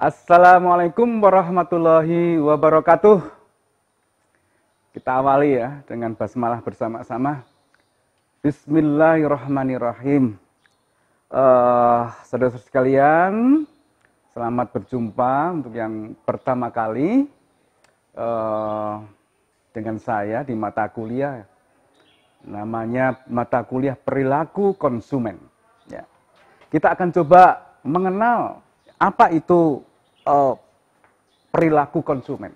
Assalamualaikum warahmatullahi wabarakatuh. Kita awali ya dengan basmalah bersama-sama. Bismillahirrahmanirrahim. Saudara-saudara sekalian, selamat berjumpa untuk yang pertama kali dengan saya di mata kuliah. Namanya mata kuliah perilaku konsumen. Ya. Kita akan coba mengenal apa itu perilaku konsumen.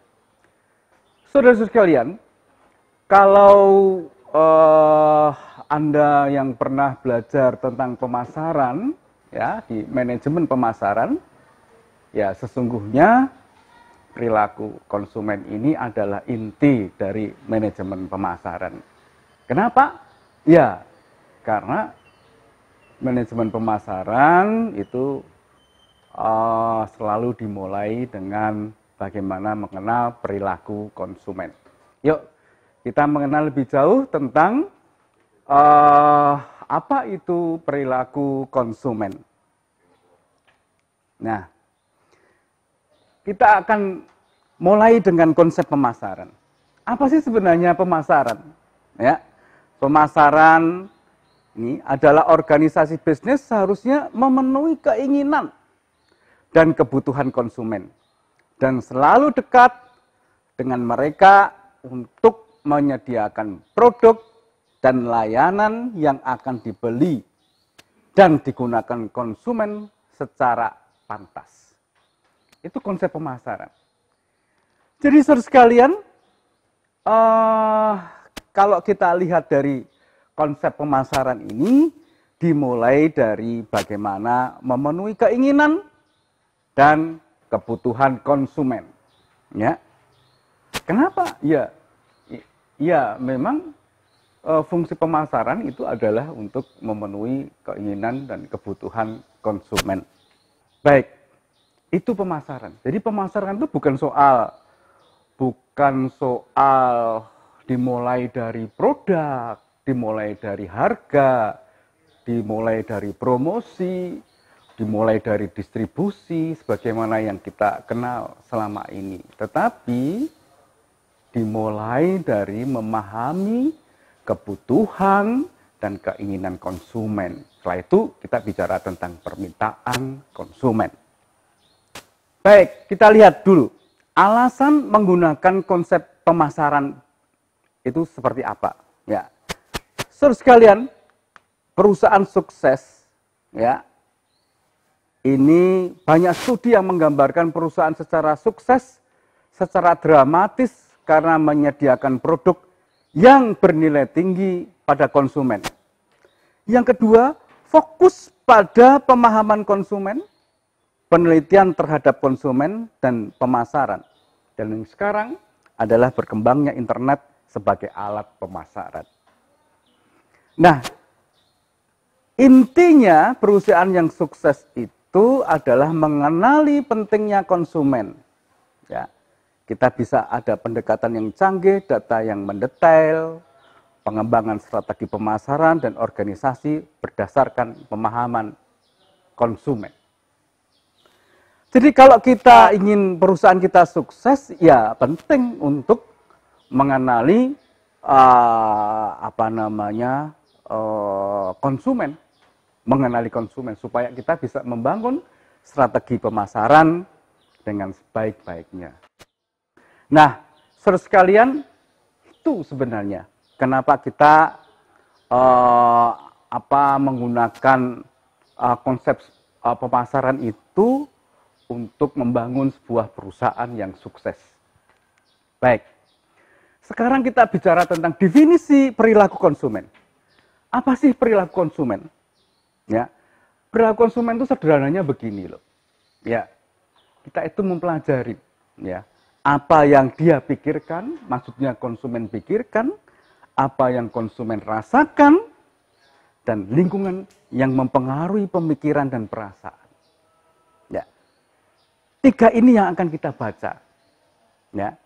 Saudara-saudara sekalian, kalau Anda yang pernah belajar tentang pemasaran, ya di manajemen pemasaran, ya sesungguhnya perilaku konsumen ini adalah inti dari manajemen pemasaran. Kenapa? Ya, karena manajemen pemasaran itu selalu dimulai dengan bagaimana mengenal perilaku konsumen. Yuk, kita mengenal lebih jauh tentang apa itu perilaku konsumen. Nah, kita akan mulai dengan konsep pemasaran. Apa sih sebenarnya pemasaran? Ya, pemasaran ini adalah organisasi bisnis seharusnya memenuhi keinginan dan kebutuhan konsumen, dan selalu dekat dengan mereka untuk menyediakan produk dan layanan yang akan dibeli dan digunakan konsumen secara pantas. Itu konsep pemasaran. Jadi saudara sekalian, kalau kita lihat dari konsep pemasaran ini, dimulai dari bagaimana memenuhi keinginan dan kebutuhan konsumen. Ya. Kenapa? Ya memang fungsi pemasaran itu adalah untuk memenuhi keinginan dan kebutuhan konsumen. Baik, itu pemasaran. Jadi pemasaran itu bukan soal dimulai dari produk, dimulai dari harga, dimulai dari promosi, dimulai dari distribusi sebagaimana yang kita kenal selama ini. Tetapi dimulai dari memahami kebutuhan dan keinginan konsumen. Setelah itu kita bicara tentang permintaan konsumen. Baik, kita lihat dulu alasan menggunakan konsep pemasaran itu seperti apa. Ya, saudara sekalian, perusahaan sukses, ya, ini banyak studi yang menggambarkan perusahaan secara sukses, secara dramatis karena menyediakan produk yang bernilai tinggi pada konsumen. Yang kedua, fokus pada pemahaman konsumen, penelitian terhadap konsumen, dan pemasaran. Dan yang sekarang adalah berkembangnya internet sebagai alat pemasaran. Nah, intinya perusahaan yang sukses itu adalah mengenali pentingnya konsumen. Ya, kita bisa ada pendekatan yang canggih, data yang mendetail, pengembangan strategi pemasaran dan organisasi berdasarkan pemahaman konsumen. Jadi kalau kita ingin perusahaan kita sukses, ya penting untuk mengenali konsumen. Mengenali konsumen supaya kita bisa membangun strategi pemasaran dengan sebaik-baiknya. Nah, saudara sekalian, itu sebenarnya kenapa kita menggunakan konsep pemasaran itu untuk membangun sebuah perusahaan yang sukses. Baik. Sekarang kita bicara tentang definisi perilaku konsumen. Apa sih perilaku konsumen? Ya, perilaku konsumen itu sederhananya begini loh. Ya, kita itu mempelajari, ya, apa yang dia pikirkan, maksudnya konsumen pikirkan, apa yang konsumen rasakan, dan lingkungan yang mempengaruhi pemikiran dan perasaan. Ya, tiga ini yang akan kita baca. Ya,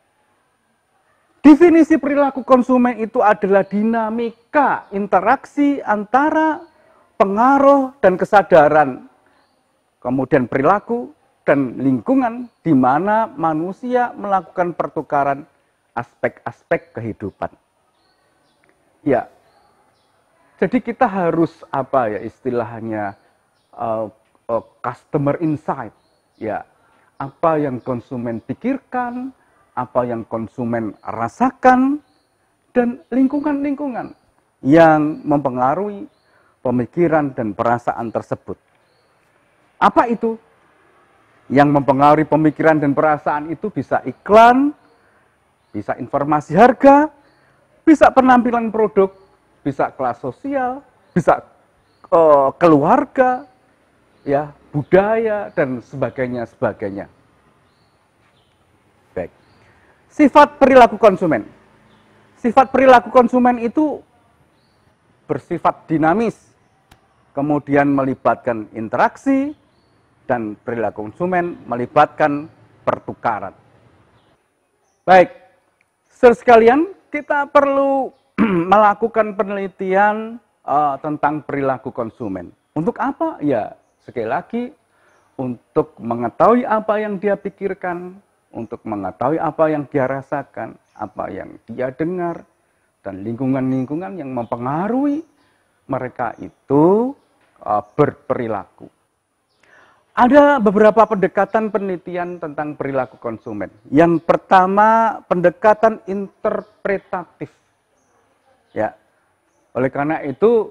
definisi perilaku konsumen itu adalah dinamika interaksi antara pengaruh dan kesadaran, kemudian perilaku dan lingkungan di mana manusia melakukan pertukaran aspek-aspek kehidupan. Ya, jadi kita harus apa ya istilahnya customer insight, ya, apa yang konsumen pikirkan, apa yang konsumen rasakan, dan lingkungan-lingkungan yang mempengaruhi pemikiran dan perasaan tersebut. Apa itu? Yang mempengaruhi pemikiran dan perasaan itu bisa iklan, bisa informasi harga, bisa penampilan produk, bisa kelas sosial, bisa keluarga, ya, budaya, dan sebagainya. Baik. Sifat perilaku konsumen. Sifat perilaku konsumen itu bersifat dinamis, kemudian melibatkan interaksi, dan perilaku konsumen melibatkan pertukaran. Baik, saudara sekalian, kita perlu melakukan penelitian tentang perilaku konsumen. Untuk apa? Ya, sekali lagi, untuk mengetahui apa yang dia pikirkan, untuk mengetahui apa yang dia rasakan, apa yang dia dengar, dan lingkungan-lingkungan yang mempengaruhi mereka itu berperilaku. Ada beberapa pendekatan penelitian tentang perilaku konsumen. Yang pertama, pendekatan interpretatif. Ya, oleh karena itu,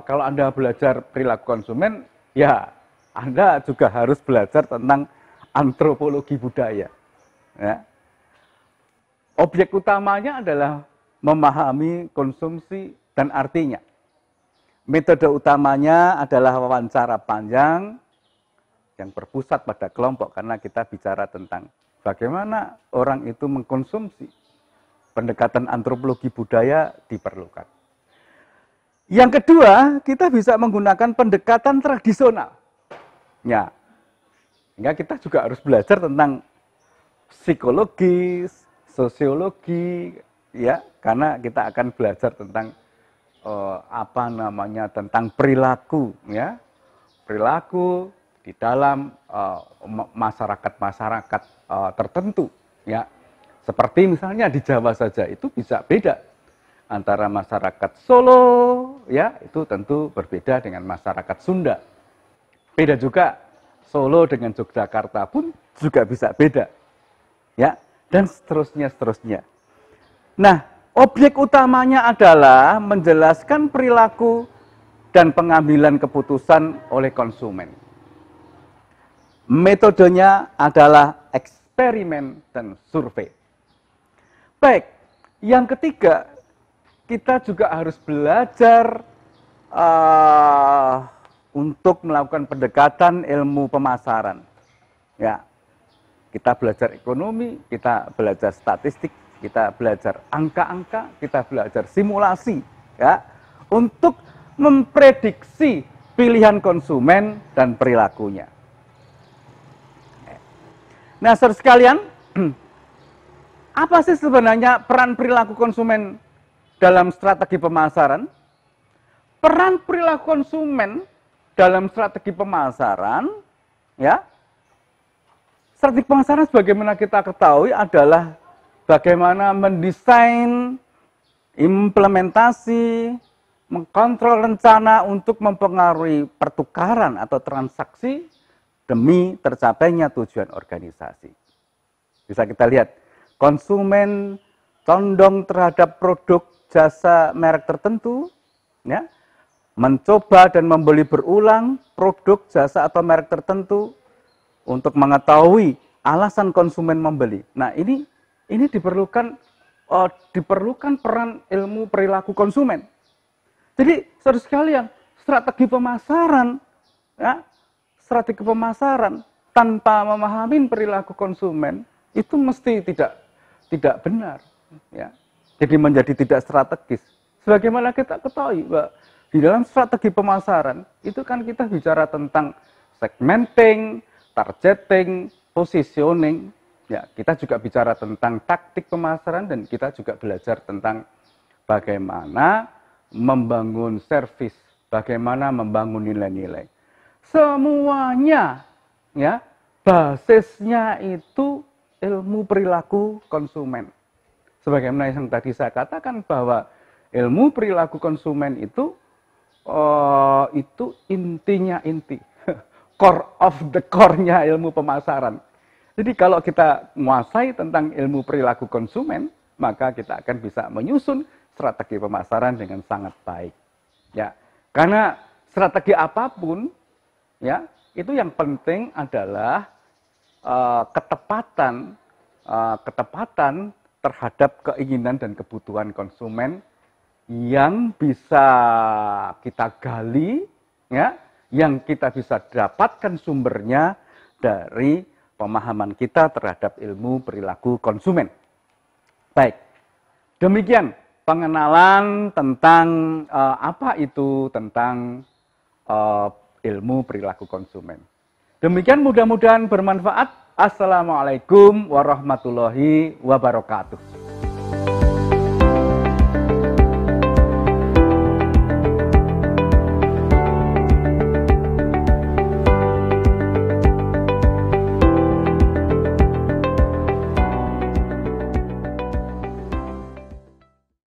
kalau Anda belajar perilaku konsumen, ya Anda juga harus belajar tentang antropologi budaya. Ya. Objek utamanya adalah memahami konsumsi dan artinya. Metode utamanya adalah wawancara panjang yang berpusat pada kelompok, karena kita bicara tentang bagaimana orang itu mengkonsumsi. Pendekatan antropologi budaya diperlukan. Yang kedua, kita bisa menggunakan pendekatan tradisional. Ya, sehingga kita juga harus belajar tentang psikologis, sosiologi, ya, karena kita akan belajar tentang tentang perilaku, ya, perilaku di dalam masyarakat tertentu, ya, seperti misalnya di Jawa saja itu bisa beda antara masyarakat Solo, ya, itu tentu berbeda dengan masyarakat Sunda. Beda juga Solo dengan Yogyakarta pun juga bisa beda, ya, dan seterusnya. Nah, objek utamanya adalah menjelaskan perilaku dan pengambilan keputusan oleh konsumen. Metodenya adalah eksperimen dan survei. Baik, yang ketiga, kita juga harus belajar untuk melakukan pendekatan ilmu pemasaran. Ya, kita belajar ekonomi, kita belajar statistik, kita belajar angka-angka, kita belajar simulasi, ya, untuk memprediksi pilihan konsumen dan perilakunya. Nah, saudara sekalian, apa sih sebenarnya peran perilaku konsumen dalam strategi pemasaran? Peran perilaku konsumen dalam strategi pemasaran, ya, strategi pemasaran sebagaimana kita ketahui adalah bagaimana mendesain, implementasi, mengkontrol rencana untuk mempengaruhi pertukaran atau transaksi demi tercapainya tujuan organisasi. Bisa kita lihat, konsumen condong terhadap produk jasa merek tertentu, ya, mencoba dan membeli berulang produk jasa atau merek tertentu untuk mengetahui alasan konsumen membeli. Nah, ini diperlukan peran ilmu perilaku konsumen. Jadi, saudara sekalian, strategi pemasaran, ya, strategi pemasaran tanpa memahami perilaku konsumen itu mesti tidak benar, ya. Jadi menjadi tidak strategis. Sebagaimana kita ketahui, bahwa di dalam strategi pemasaran itu kan kita bicara tentang segmenting, targeting, positioning. Ya, kita juga bicara tentang taktik pemasaran dan kita juga belajar tentang bagaimana membangun servis, bagaimana membangun nilai-nilai. Semuanya, ya, basisnya itu ilmu perilaku konsumen. Sebagaimana yang tadi saya katakan bahwa ilmu perilaku konsumen itu intinya inti, core of the core-nya ilmu pemasaran. Jadi kalau kita menguasai tentang ilmu perilaku konsumen, maka kita akan bisa menyusun strategi pemasaran dengan sangat baik. Ya, karena strategi apapun, ya, itu yang penting adalah ketepatan terhadap keinginan dan kebutuhan konsumen yang bisa kita gali, ya, yang kita bisa dapatkan sumbernya dari pemahaman kita terhadap ilmu perilaku konsumen. Baik, demikian pengenalan tentang apa itu tentang ilmu perilaku konsumen. Demikian, mudah-mudahan bermanfaat. Assalamualaikum warahmatullahi wabarakatuh.